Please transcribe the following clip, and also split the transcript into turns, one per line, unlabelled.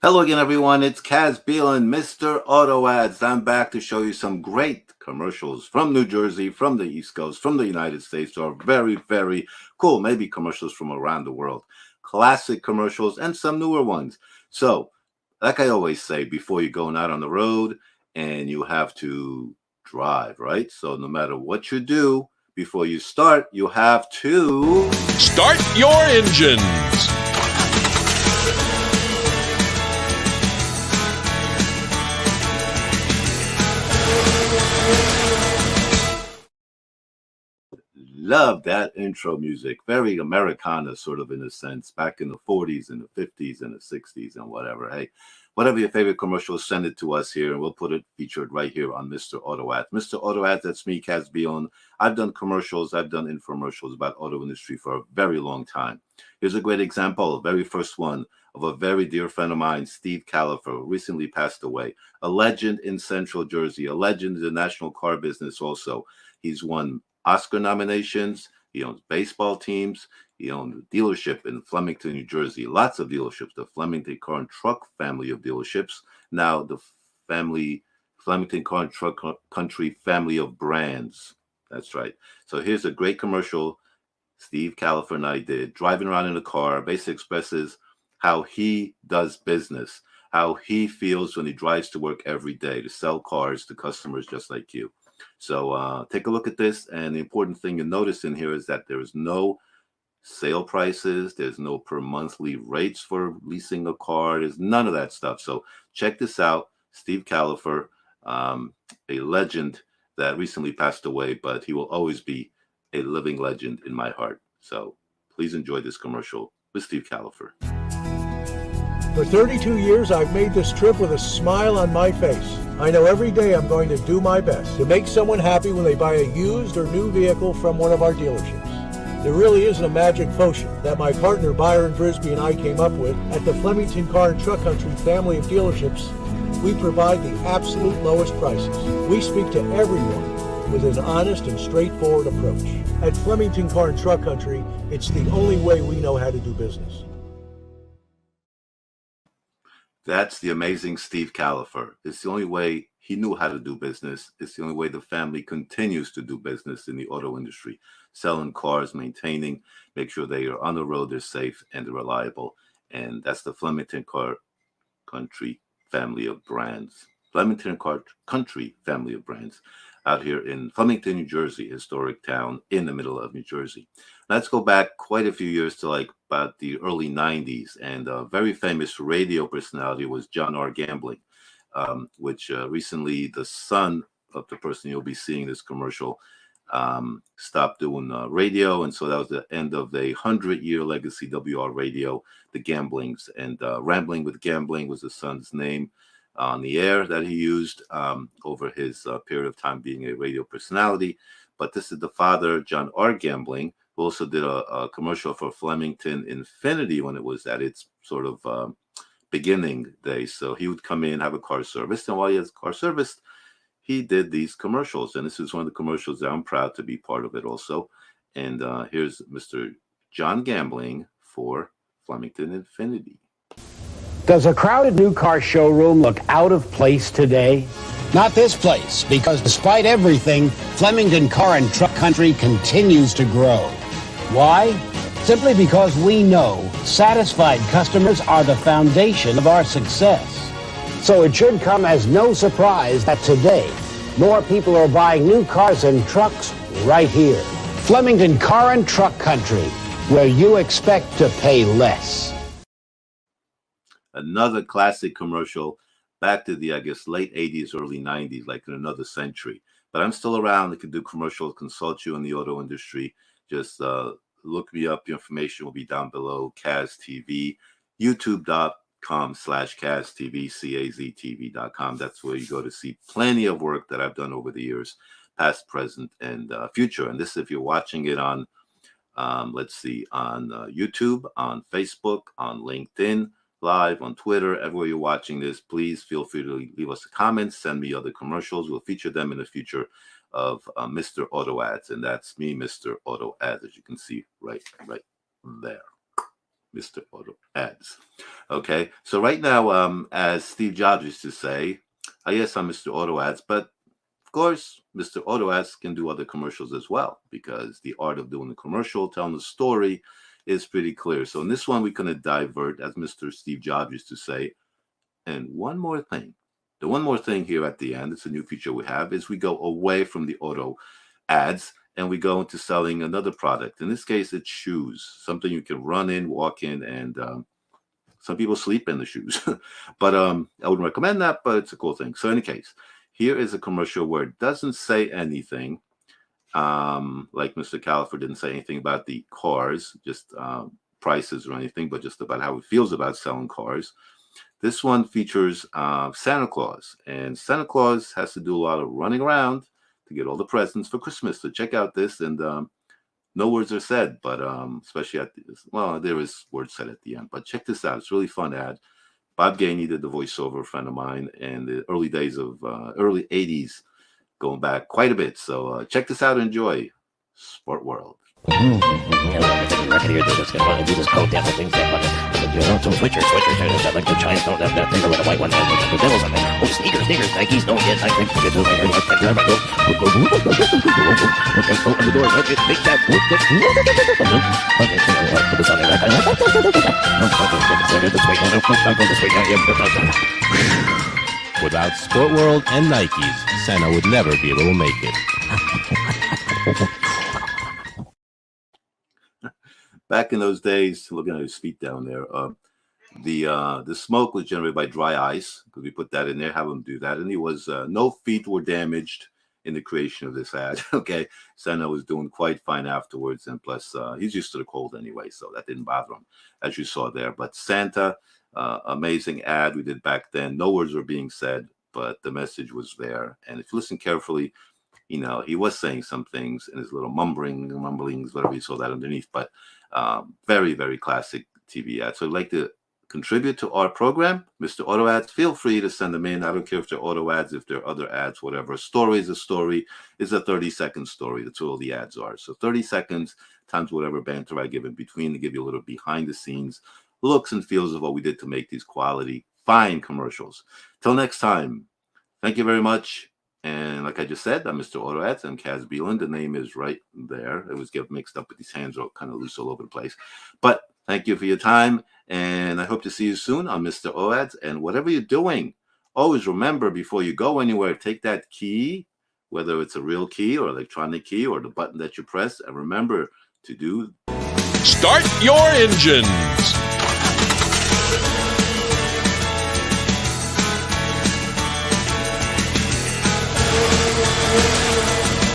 Hello again, everyone. It's Kaz Beelan, Mr. Auto Ads. I'm back to show you some great commercials from New Jersey, from the East Coast, from the United States. Are very, very cool. Maybe commercials from around the world. Classic commercials and some newer ones. So, like I always say, before you're going out on the road and you have to drive, right? So, no matter what you do, before you start, you have to
start your engines.
Love that intro music. Very Americana, sort of, in a sense, back in the 40s and the 50s and the 60s and whatever. Hey, whatever your favorite commercial, send it to us here and we'll put it featured right here on Mr. Auto Ads. Mr. Auto Ads, that's me, Kaz Beelan. I've done commercials, I've done infomercials about auto industry for a very long time. Here's a great example, the very first one, of a very dear friend of mine, Steve KALAFER, who recently passed away. A legend in Central Jersey, a legend in the national car business also. He's won Oscar nominations. He owns baseball teams. He owned a dealership in Flemington, New Jersey. Lots of dealerships. The Flemington Car and Truck family of dealerships. Now the Flemington Car and Truck Country family of brands. That's right. So here's a great commercial Steve KALAFER and I did, driving around in a car. Basically expresses how he does business, how he feels when he drives to work every day to sell cars to customers just like you. So take a look at this. And the important thing you notice in here is that there is no sale prices. There's no per monthly rates for leasing a car. There's none of that stuff. So check this out. Steve KALAFER, a legend that recently passed away, but he will always be a living legend in my heart. So please enjoy this commercial with Steve KALAFER.
For 32 years, I've made this trip with a smile on my face. I know every day I'm going to do my best to make someone happy when they buy a used or new vehicle from one of our dealerships. There really isn't a magic potion that my partner Byron Brisby and I came up with. At the Flemington Car and Truck Country family of dealerships, we provide the absolute lowest prices. We speak to everyone with an honest and straightforward approach. At Flemington Car and Truck Country, it's the only way we know how to do business.
That's the amazing Steve KALAFER. It's the only way he knew how to do business. It's the only way the family continues to do business in the auto industry, selling cars, maintaining, make sure they are on the road, they're safe and they're reliable. And that's the Flemington Car Country family of brands. Flemington Car Country family of brands out here in Flemington, New Jersey, historic town in the middle of New Jersey. Let's go back quite a few years to like about the early 90s. And a very famous radio personality was John R. Gambling, which recently the son of the person you'll be seeing this commercial stopped doing radio. And so that was the end of a 100-year legacy WR radio, the Gamblings. And Rambling with Gambling was the son's name on the air that he used over his period of time being a radio personality. But this is the father, John R. Gambling, who also did a commercial for Flemington Infinity when it was at its sort of beginning days. So he would come in, have a car serviced, and while he has car serviced, he did these commercials. And this is one of the commercials that I'm proud to be part of it also. And here's Mr. John Gambling for Flemington Infinity.
Does a crowded new car showroom look out of place today? Not this place, because despite everything, Flemington Car and Truck Country continues to grow. Why? Simply because we know satisfied customers are the foundation of our success. So it should come as no surprise that today, more people are buying new cars and trucks right here. Flemington Car and Truck Country, where you expect to pay less.
Another classic commercial back to the, I guess, late 80s, early 90s, like in another century. But I'm still around. I can do commercials, consult you in the auto industry. Just look me up. The information will be down below. Kaz TV, youtube.com/Kaz TV, CAZTV.com. That's where you go to see plenty of work that I've done over the years, past, present, and future. And this, if you're watching it on, let's see, on YouTube, on Facebook, on LinkedIn, live on Twitter, everywhere you're watching this, please feel free to leave us a comment, send me other commercials. We'll feature them in the future of Mr. Auto Ads. And that's me, Mr. Auto Ads, as you can see right there. Mr. Auto Ads. Okay, so right now, as Steve Jobs used to say, yes, I'm Mr. Auto Ads, but of course, Mr. Auto Ads can do other commercials as well, because the art of doing the commercial, telling the story, is pretty clear. So in this one, we're going to divert, as Mr. Steve Jobs used to say. And one more thing. The one more thing here at the end, it's a new feature we have, is we go away from the auto ads and we go into selling another product. In this case, it's shoes, something you can run in, walk in, and some people sleep in the shoes. But I wouldn't recommend that, but it's a cool thing. So in any case, here is a commercial where it doesn't say anything. Like Mr. KALAFER didn't say anything about the cars, just prices or anything, but just about how he feels about selling cars. This one features Santa Claus, and Santa Claus has to do a lot of running around to get all the presents for Christmas. So check out this, and no words are said, but especially at well, there is words said at the end. But check this out; it's a really fun ad. Bob Gainey did the voiceover, a friend of mine, in the early days of early '80s, going back quite a bit. So check this out and enjoy Sport World.
Record here, they're just gonna do this code demo things that some switchers, like the Giants don't have that thing with the white one, the devils on there. Oh, sneakers, Nikes, don't get, I think, the door, okay, open the door, okay, take that, okay, put this on there, okay, this way, I'll go this way, yeah.
Without Sport World and Nikes, Santa would never be able to make it.
Back in those days, looking at his feet down there, the smoke was generated by dry ice, because we put that in there, have him do that, and he was no feet were damaged in the creation of this ad. Okay, Santa was doing quite fine afterwards, and plus he's used to the cold anyway, so that didn't bother him, as you saw there. But Santa, amazing ad we did back then. No words were being said, but the message was there, and if you listen carefully, you know, he was saying some things in his little mumblings, whatever you saw that underneath, but very, very classic TV ad. So I'd like to contribute to our program, Mr. Auto Ads. Feel free to send them in. I don't care if they're auto ads, if they're other ads, whatever. A story is a story. It's a 30-second story. That's all the ads are. So 30 seconds times whatever banter I give in between to give you a little behind the scenes looks and feels of what we did to make these quality, fine commercials. Till next time, thank you very much. And like I just said, I'm Mr. Auto Ads. I'm Kaz Beeland. The name is right there. It was get mixed up, but these hands are kind of loose all over the place. But thank you for your time, and I hope to see you soon on Mr. Auto Ads. And whatever you're doing, always remember, before you go anywhere, take that key, whether it's a real key or electronic key or the button that you press, and remember to do.
Start your engines.